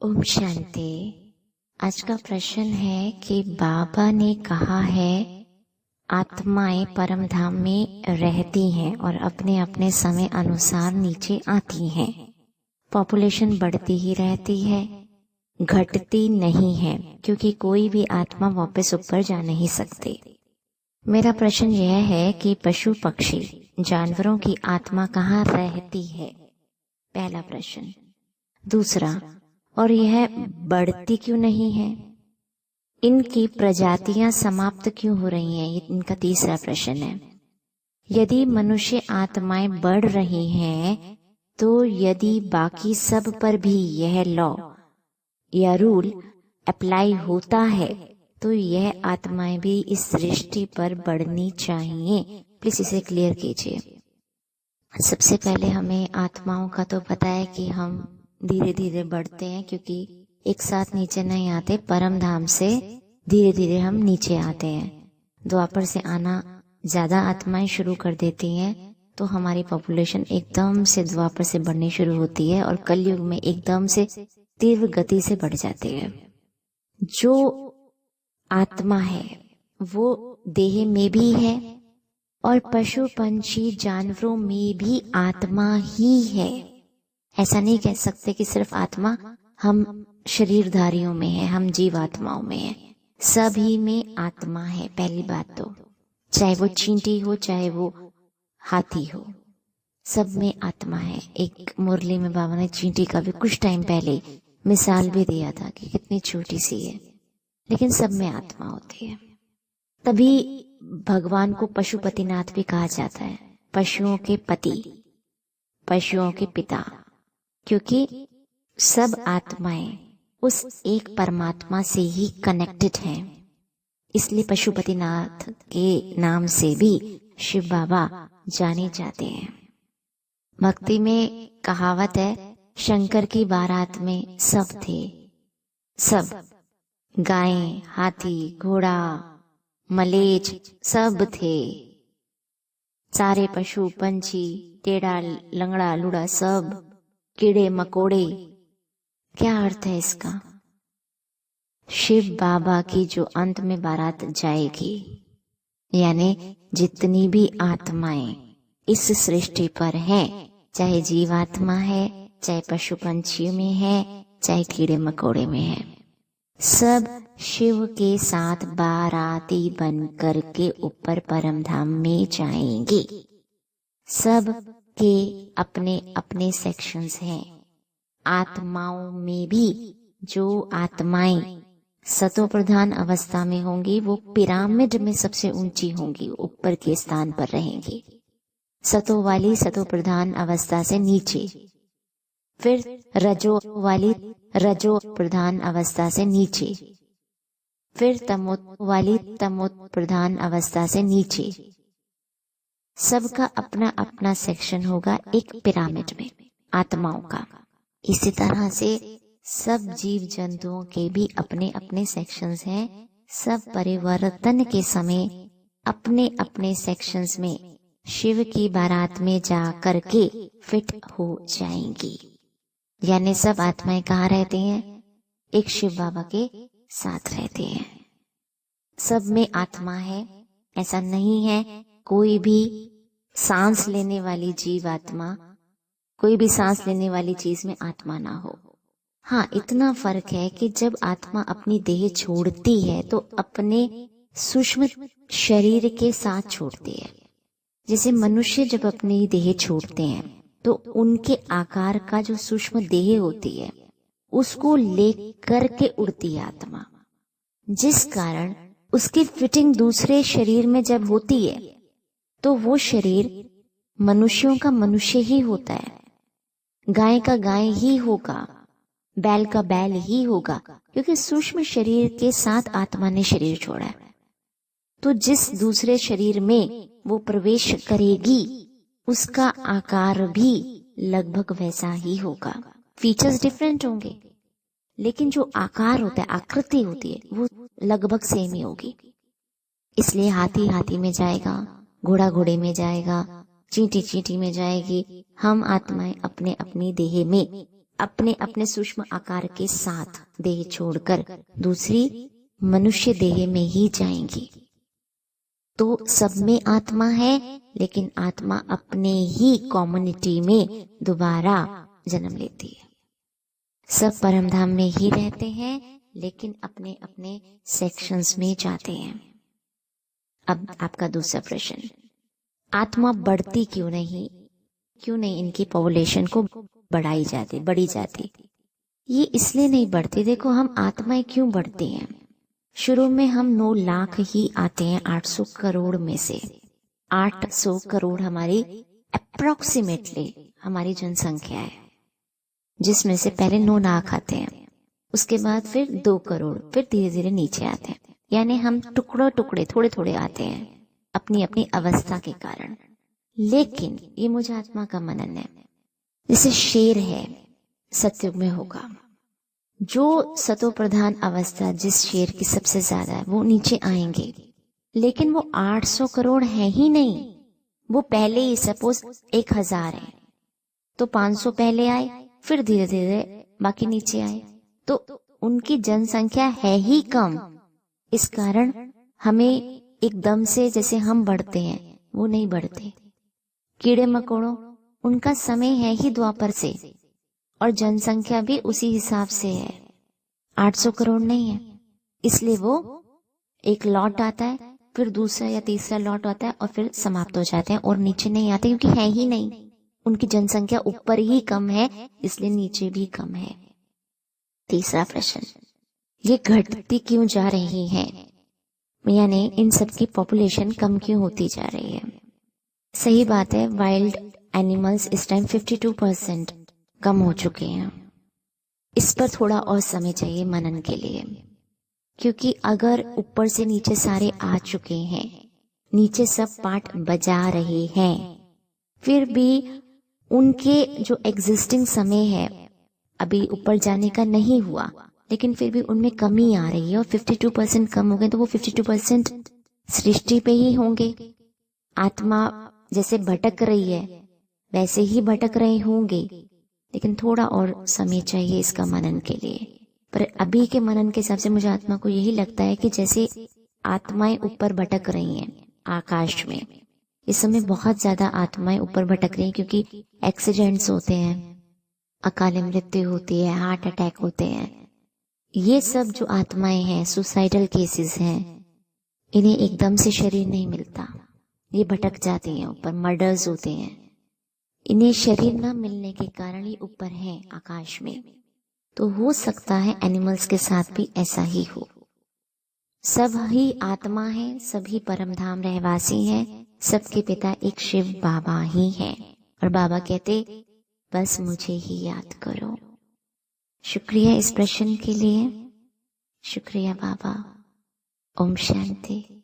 ओम शांति। आज का प्रश्न है कि बाबा ने कहा है आत्माएं परम धाम में रहती हैं और अपने अपने समय अनुसार नीचे आती हैं। पॉपुलेशन बढ़ती ही रहती है, घटती नहीं है, क्योंकि कोई भी आत्मा वापस ऊपर जा नहीं सकती। मेरा प्रश्न यह है कि पशु पक्षी जानवरों की आत्मा कहाँ रहती है? पहला प्रश्न। दूसरा, और यह बढ़ती क्यों नहीं है? इनकी प्रजातियां समाप्त क्यों हो रही हैं? ये इनका तीसरा प्रश्न है। यदि मनुष्य आत्माएं बढ़ रही हैं, तो यदि बाकी सब पर भी यह लॉ या रूल अप्लाई होता है, तो यह आत्माएं भी इस सृष्टि पर बढ़नी चाहिए। प्लीज इसे क्लियर कीजिए। सबसे पहले हमें आत्माओं का तो पता है कि हम धीरे धीरे बढ़ते हैं, क्योंकि एक साथ नीचे नहीं आते। परम धाम से धीरे धीरे हम नीचे आते हैं। द्वापर से आना ज्यादा आत्माएं शुरू कर देती हैं, तो हमारी पॉपुलेशन एकदम से द्वापर से बढ़नी शुरू होती है और कलयुग में एकदम से तीव्र गति से बढ़ जाती है। जो आत्मा है वो देह में भी है और पशु पंछी जानवरों में भी आत्मा ही है। ऐसा नहीं कह सकते कि सिर्फ आत्मा हम शरीरधारियों में है, हम जीव आत्माओं में है। सभी में आत्मा है। पहली बात तो, चाहे वो चींटी हो चाहे वो हाथी हो, सब में आत्मा है। एक मुरली में बाबा ने चींटी का भी कुछ टाइम पहले मिसाल भी दिया था कि कितनी छोटी सी है, लेकिन सब में आत्मा होती है। तभी भगवान को पशुपतिनाथ भी कहा जाता है, पशुओं के पति, पशुओं के पिता, क्योंकि सब आत्माएं उस एक परमात्मा से ही कनेक्टेड हैं। इसलिए पशुपतिनाथ के नाम से भी शिव बाबा जाने जाते हैं। भक्ति में कहावत है, शंकर की बारात में सब थे। सब, गायें, हाथी, घोड़ा, मलेच सब थे। सारे पशु पंछी, टेढ़ा लंगड़ा लूड़ा सब, कीड़े मकोड़े। क्या अर्थ है इसका? शिव बाबा की जो अंत में बारात जाएगी, यानी जितनी भी आत्माएं इस सृष्टि पर हैं, चाहे जीवात्मा है, चाहे पशु पंछियों में है, चाहे कीड़े मकोड़े में है, सब शिव के साथ बाराती बन करके ऊपर परम धाम में जाएंगे। सब के अपने अपने सेक्शंस हैं। आत्माओं में भी जो आत्माएं सतो प्रधान अवस्था में होंगी, वो पिरामिड में सबसे ऊंची होंगी, ऊपर के स्थान पर रहेंगी। सतो वाली सतो प्रधान अवस्था से नीचे, फिर रजो वाली रजो प्रधान अवस्था से नीचे, फिर तमोत वाली तमोत प्रधान अवस्था से नीचे। सबका अपना अपना सेक्शन होगा एक पिरामिड में आत्माओं का। इसी तरह से सब जीव जंतुओं के भी अपने अपने सेक्शंस हैं। सब परिवर्तन के समय अपने अपने सेक्शंस में शिव की बारात में जा करके फिट हो जाएंगी। यानी सब आत्माएं कहाँ रहती हैं? एक शिव बाबा के साथ रहती हैं। सब में आत्मा है। ऐसा नहीं है कोई भी सांस लेने वाली जीव आत्मा, कोई भी सांस लेने वाली चीज में आत्मा ना हो। हाँ, इतना फर्क है कि जब आत्मा अपनी देह छोड़ती है तो अपने सूक्ष्म शरीर के साथ छोड़ती है। जैसे मनुष्य जब अपनी देह छोड़ते हैं तो उनके आकार का जो सूक्ष्म देह होती है उसको लेकर के उड़ती है आत्मा, जिस कारण उसकी फिटिंग दूसरे शरीर में जब होती है तो वो शरीर मनुष्यों का मनुष्य ही होता है, गाय का गाय ही होगा, बैल का बैल ही होगा, क्योंकि सूक्ष्म शरीर के साथ आत्मा ने शरीर छोड़ा है। तो जिस दूसरे शरीर में वो प्रवेश करेगी उसका आकार भी लगभग वैसा ही होगा। फीचर्स डिफरेंट होंगे, लेकिन जो आकार होता है, आकृति होती है, वो लगभग सेम ही होगी। इसलिए हाथी हाथी में जाएगा, घोड़ा घोड़े में जाएगा, चींटी चींटी में जाएगी। हम आत्माएं अपने अपनी देह में अपने अपने सूक्ष्म आकार के साथ देह छोड़कर दूसरी मनुष्य देह में ही जाएंगी। तो सब में आत्मा है, लेकिन आत्मा अपने ही कम्युनिटी में दोबारा जन्म लेती है। सब परमधाम में ही रहते हैं, लेकिन अपने अपने सेक्शंस में जाते हैं। अब आपका दूसरा प्रश्न, आत्मा बढ़ती क्यों नहीं इनकी पॉपुलेशन को बढ़ी जाती? ये इसलिए नहीं बढ़ती। देखो, हम आत्माएं क्यों बढ़ती हैं? शुरू में हम 9 लाख ही आते हैं 800 करोड़ में से। 800 करोड़ हमारी अप्रोक्सीमेटली हमारी जनसंख्या है, जिसमें से पहले 9 लाख आते हैं, उसके बाद फिर 2 करोड़, फिर धीरे धीरे नीचे आते हैं। यानी हम टुकड़े थोड़े थोड़े आते हैं अपनी अपनी अवस्था के कारण। लेकिन ये मुझे आत्मा का मनन है, जैसे शेर है सतयुग में होगा, जो सतो प्रधान अवस्था जिस शेर की सबसे ज्यादा है वो नीचे आएंगे, लेकिन वो 800 करोड़ है ही नहीं। वो पहले ही सपोज 1000 है तो 500 पहले आए, फिर धीरे धीरे बाकी नीचे आए, तो उनकी जनसंख्या है ही कम। इस कारण हमें एकदम से जैसे हम बढ़ते हैं वो नहीं बढ़ते। कीड़े मकोड़ों, उनका समय है ही द्वापर से, और जनसंख्या भी उसी हिसाब से है, 800 करोड़ नहीं है। इसलिए वो एक लॉट आता है, फिर दूसरा या तीसरा लॉट आता है, और फिर समाप्त हो जाते हैं और नीचे नहीं आते, क्योंकि है ही नहीं। उनकी जनसंख्या ऊपर ही कम है, इसलिए नीचे भी कम है। तीसरा प्रश्न, ये घटती क्यों जा रही है? यानी इन सब की पॉपुलेशन कम क्यों होती जा रही है? सही बात है, वाइल्ड एनिमल्स इस टाइम 52% कम हो चुके हैं। इस पर थोड़ा और समय चाहिए मनन के लिए, क्योंकि अगर ऊपर से नीचे सारे आ चुके हैं, नीचे सब पार्ट बजा रहे हैं, फिर भी उनके जो एग्जिस्टिंग समय है अभी ऊपर जाने का नहीं हुआ, लेकिन फिर भी उनमें कमी आ रही है, और 52% कम हो गए तो वो 52% सृष्टि पे ही होंगे। आत्मा जैसे भटक रही है वैसे ही भटक रहे होंगे, लेकिन थोड़ा और समय चाहिए इसका मनन के लिए। पर अभी के मनन के हिसाब से मुझे आत्मा को यही लगता है कि जैसे आत्माएं ऊपर भटक रही हैं आकाश में, इस समय बहुत ज्यादा आत्माएं ऊपर भटक रही हैं, क्योंकि एक्सीडेंट्स होते हैं, अकाल मृत्यु होती है, हार्ट अटैक होते हैं। ये सब जो आत्माएं हैं, सुसाइडल केसेस हैं, इन्हें एकदम से शरीर नहीं मिलता, ये भटक जाती हैं ऊपर, मर्डर्स होते हैं। इन्हें शरीर न मिलने के कारण ये ऊपर हैं आकाश में। तो हो सकता है एनिमल्स के साथ भी ऐसा ही हो। सब ही आत्मा है, सभी परमधाम रहवासी हैं, सबके पिता एक शिव बाबा ही हैं, और बाबा कहते बस मुझे ही याद करो। शुक्रिया इस प्रश्न के लिए, शुक्रिया बाबा। ओम शांति।